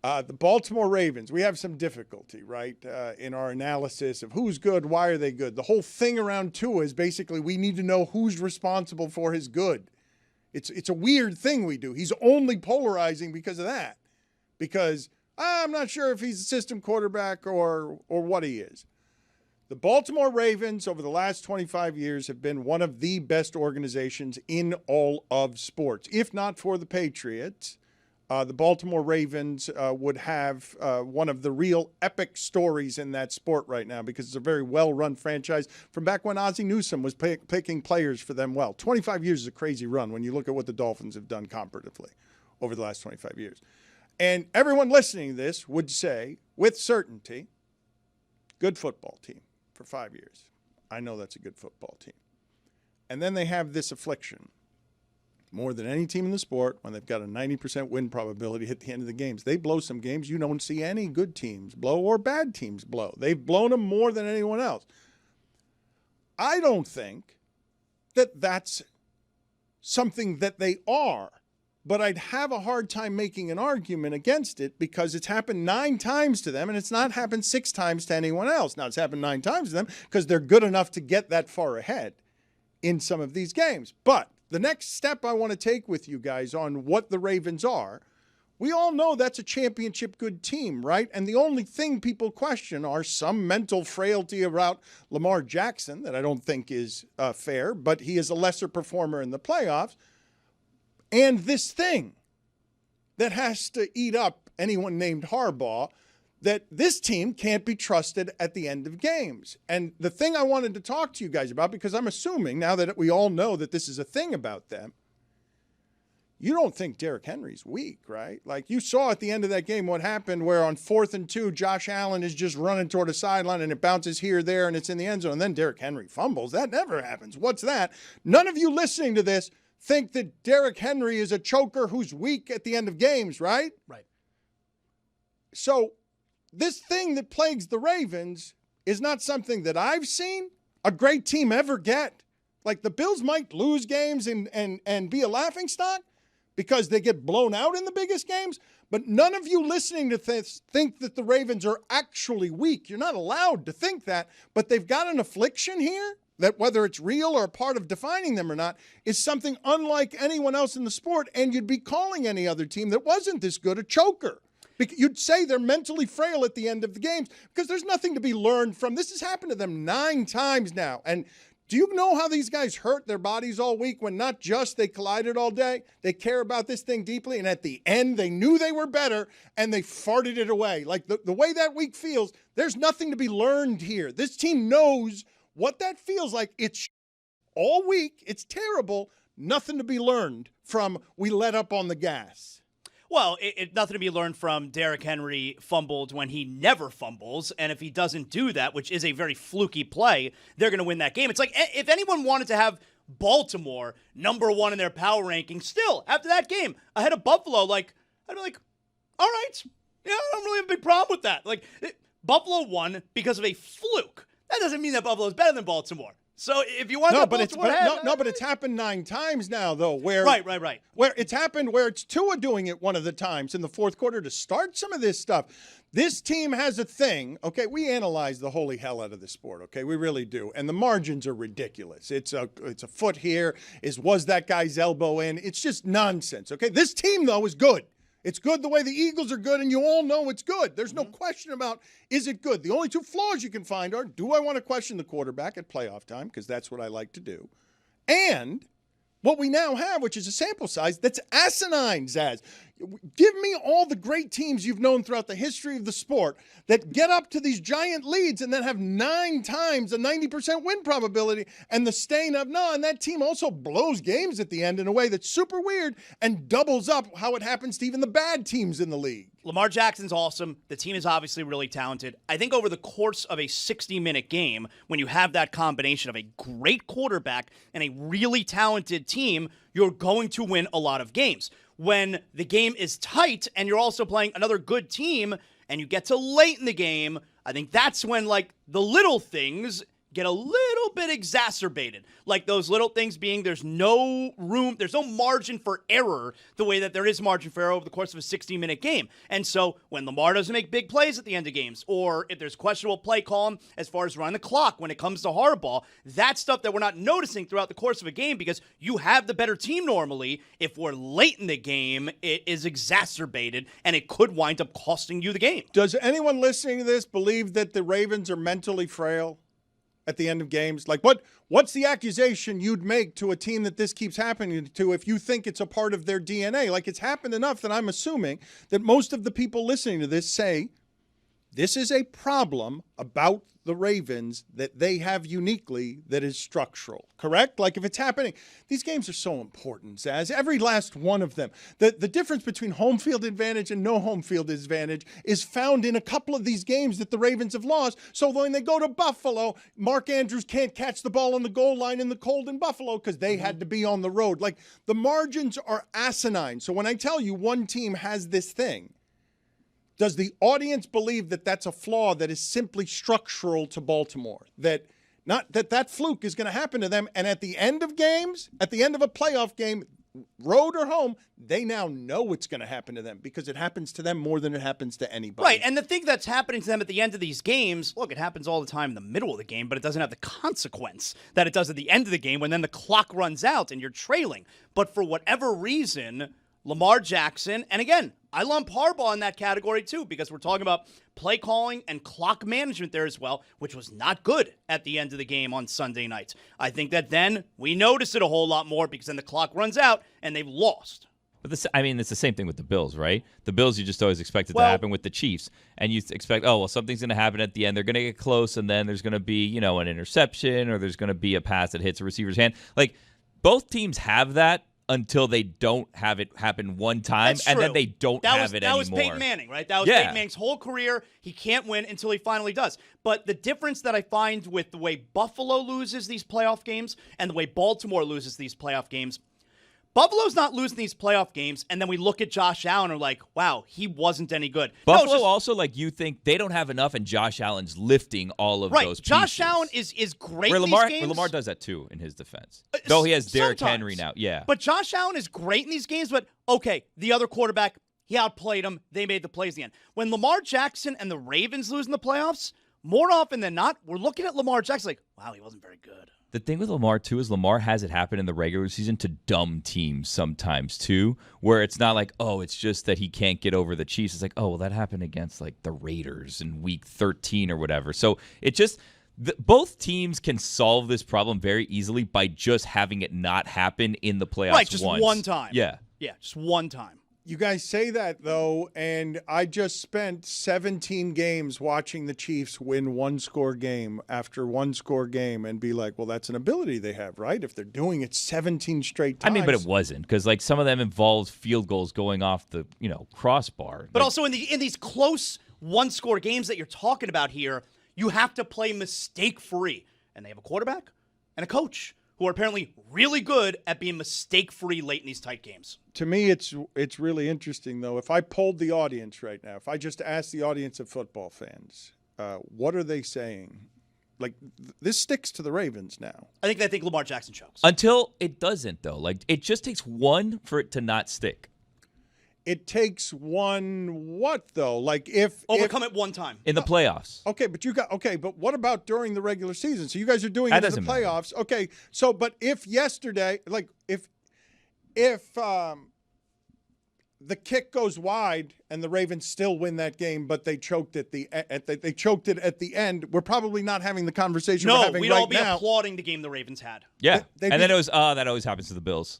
The Baltimore Ravens, we have some difficulty, right, in our analysis of who's good, why are they good. The whole thing around Tua is basically we need to know who's responsible for his good. It's a weird thing we do. He's only polarizing because of that, because I'm not sure if he's a system quarterback or what he is. The Baltimore Ravens over the last 25 years have been one of the best organizations in all of sports. If not for the Patriots, the Baltimore Ravens would have one of the real epic stories in that sport right now, because it's a very well-run franchise from back when Ozzie Newsome was picking players for them well. 25 years is a crazy run when you look at what the Dolphins have done comparatively over the last 25 years. And everyone listening to this would say, with certainty, good football team for 5 years. I know that's a good football team. And then they have this affliction. More than any team in the sport, when they've got a 90% win probability at the end of the games, they blow some games you don't see any good teams blow or bad teams blow. They've blown them more than anyone else. I don't think that that's something that they are, but I'd have a hard time making an argument against it because it's happened 9 times to them and it's not happened 6 times to anyone else. Now, it's happened 9 times to them because they're good enough to get that far ahead in some of these games. But the next step I want to take with you guys on what the Ravens are, we all know that's a championship good team, right? And the only thing people question are some mental frailty about Lamar Jackson that I don't think is fair, but he is a lesser performer in the playoffs. And this thing that has to eat up anyone named Harbaugh, that this team can't be trusted at the end of games. And the thing I wanted to talk to you guys about, because I'm assuming now that we all know that this is a thing about them, you don't think Derrick Henry's weak, right? Like you saw at the end of that game what happened where on 4th and 2, Josh Allen is just running toward a sideline and it bounces here, there, and it's in the end zone. And then Derrick Henry fumbles. That never happens. What's that? None of you listening to this think that Derrick Henry is a choker who's weak at the end of games, right? Right. So this thing that plagues the Ravens is not something that I've seen a great team ever get. Like the Bills might lose games and be a laughingstock because they get blown out in the biggest games, but none of you listening to this think that the Ravens are actually weak. You're not allowed to think that, but they've got an affliction here that whether it's real or a part of defining them or not is something unlike anyone else in the sport, and you'd be calling any other team that wasn't this good a choker. You'd say they're mentally frail at the end of the games because there's nothing to be learned from. This has happened to them 9 times now. And do you know how these guys hurt their bodies all week when not just they collided all day, they care about this thing deeply, and at the end they knew they were better and they farted it away. Like the way that week feels, there's nothing to be learned here. This team knows what that feels like. It's all week. It's terrible. Nothing to be learned from we let up on the gas. Well, nothing to be learned from Derrick Henry fumbled when he never fumbles, and if he doesn't do that, which is a very fluky play, they're going to win that game. It's like if anyone wanted to have Baltimore number 1 in their power ranking, still, after that game, ahead of Buffalo, I'd be like, all right, yeah, I don't really have a big problem with that. Buffalo won because of a fluke. That doesn't mean that Buffalo is better than Baltimore. So if you want but it's happened 9 times now, though. Where right. Where it's happened, where it's Tua doing it one of the times in the fourth quarter to start some of this stuff. This team has a thing. Okay, we analyze the holy hell out of the sport. Okay, we really do, and the margins are ridiculous. It's a foot here. Was that guy's elbow in? It's just nonsense. Okay, this team though is good. It's good the way the Eagles are good, and you all know it's good. There's no question about is it good. The only 2 flaws you can find are, do I want to question the quarterback at playoff time, because that's what I like to do, and what we now have, which is a sample size that's asinine, Zaz. Give me all the great teams you've known throughout the history of the sport that get up to these giant leads and then have 9 times a 90% win probability and the stain of, and that team also blows games at the end in a way that's super weird and doubles up how it happens to even the bad teams in the league. Lamar Jackson's awesome. The team is obviously really talented. I think over the course of a 60-minute game, when you have that combination of a great quarterback and a really talented team, you're going to win a lot of games. When the game is tight and you're also playing another good team and you get to late in the game, I think that's when, the little things get a little bit exacerbated. Like those little things being there's no room, there's no margin for error the way that there is margin for error over the course of a 60-minute game. And so when Lamar doesn't make big plays at the end of games, or if there's questionable play call as far as running the clock when it comes to Harbaugh, that's stuff that we're not noticing throughout the course of a game because you have the better team normally. If we're late in the game, it is exacerbated, and it could wind up costing you the game. Does anyone listening to this believe that the Ravens are mentally frail at the end of games? Like, what's the accusation you'd make to a team that this keeps happening to if you think it's a part of their DNA? Like, it's happened enough that I'm assuming that most of the people listening to this say this is a problem about the Ravens that they have uniquely that is structural, correct? Like if it's happening, these games are so important, Zaz, every last one of them. The difference between home field advantage and no home field advantage is found in a couple of these games that the Ravens have lost. So when they go to Buffalo, Mark Andrews can't catch the ball on the goal line in the cold in Buffalo because they had to be on the road. Like the margins are asinine. So when I tell you one team has this thing, does the audience believe that that's a flaw that is simply structural to Baltimore? That fluke is going to happen to them, and at the end of games, at the end of a playoff game, road or home, they now know it's going to happen to them because it happens to them more than it happens to anybody. Right, and the thing that's happening to them at the end of these games, look, it happens all the time in the middle of the game, but it doesn't have the consequence that it does at the end of the game when then the clock runs out and you're trailing. But for whatever reason, Lamar Jackson, and again, I lump Harbaugh in that category too because we're talking about play calling and clock management there as well, which was not good at the end of the game on Sunday night. I think that then we notice it a whole lot more because then the clock runs out and they've lost. But it's the same thing with the Bills, right? The Bills, you just always expect it to happen with the Chiefs. And you expect, something's going to happen at the end. They're going to get close, and then there's going to be, an interception, or there's going to be a pass that hits a receiver's hand. Like, both teams have that until they don't have it happen one time, and then they don't have it anymore. That was Peyton Manning, right? That was Peyton Manning's whole career. He can't win until he finally does. But the difference that I find with the way Buffalo loses these playoff games and the way Baltimore loses these playoff games, Buffalo's not losing these playoff games, and then we look at Josh Allen and are like, wow, he wasn't any good. Buffalo also, you think they don't have enough, and Josh Allen's lifting all of those pieces. Josh Allen is great in these games. Lamar does that too, in his defense. Though he has Derrick Henry now, yeah. But Josh Allen is great in these games, but okay, the other quarterback, he outplayed him. They made the plays at the end. When Lamar Jackson and the Ravens lose in the playoffs, more often than not, we're looking at Lamar Jackson like, wow, he wasn't very good. The thing with Lamar, too, is Lamar has it happen in the regular season to dumb teams sometimes, too, where it's not like, it's just that he can't get over the Chiefs. It's like, that happened against, the Raiders in Week 13 or whatever. So it just both teams can solve this problem very easily by just having it not happen in the playoffs Right, just once. one time. Yeah. Yeah, just one time. You guys say that, though, and I just spent 17 games watching the Chiefs win one-score game after one-score game and be like, well, that's an ability they have, right? If they're doing it 17 straight times. But it wasn't, because, some of them involved field goals going off the, crossbar. But also in these close one-score games that you're talking about here, you have to play mistake-free. And they have a quarterback and a coach who are apparently really good at being mistake-free late in these tight games. To me, it's really interesting, though. If I polled the audience right now, if I just asked the audience of football fans, what are they saying? This sticks to the Ravens now. I think they think Lamar Jackson chokes. Until it doesn't, though. It just takes one for it to not stick. It takes one what, though? Overcome it one time. In the playoffs. Okay, but what about during the regular season? So you guys are doing it in the playoffs. Matter. Okay, so but if yesterday, if the kick goes wide and the Ravens still win that game, but they choked it at the end, we're probably not having the conversation we're having right now. No, we'd all be applauding the game the Ravens had. Yeah, and then it was, that always happens to the Bills.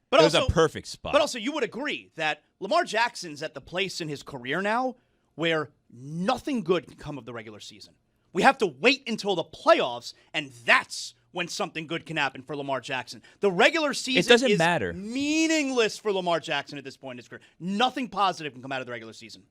But it was a perfect spot. But also, you would agree that Lamar Jackson's at the place in his career now where nothing good can come of the regular season. We have to wait until the playoffs, and that's when something good can happen for Lamar Jackson. The regular season is matter. Meaningless for Lamar Jackson at this point in his career. Nothing positive can come out of the regular season.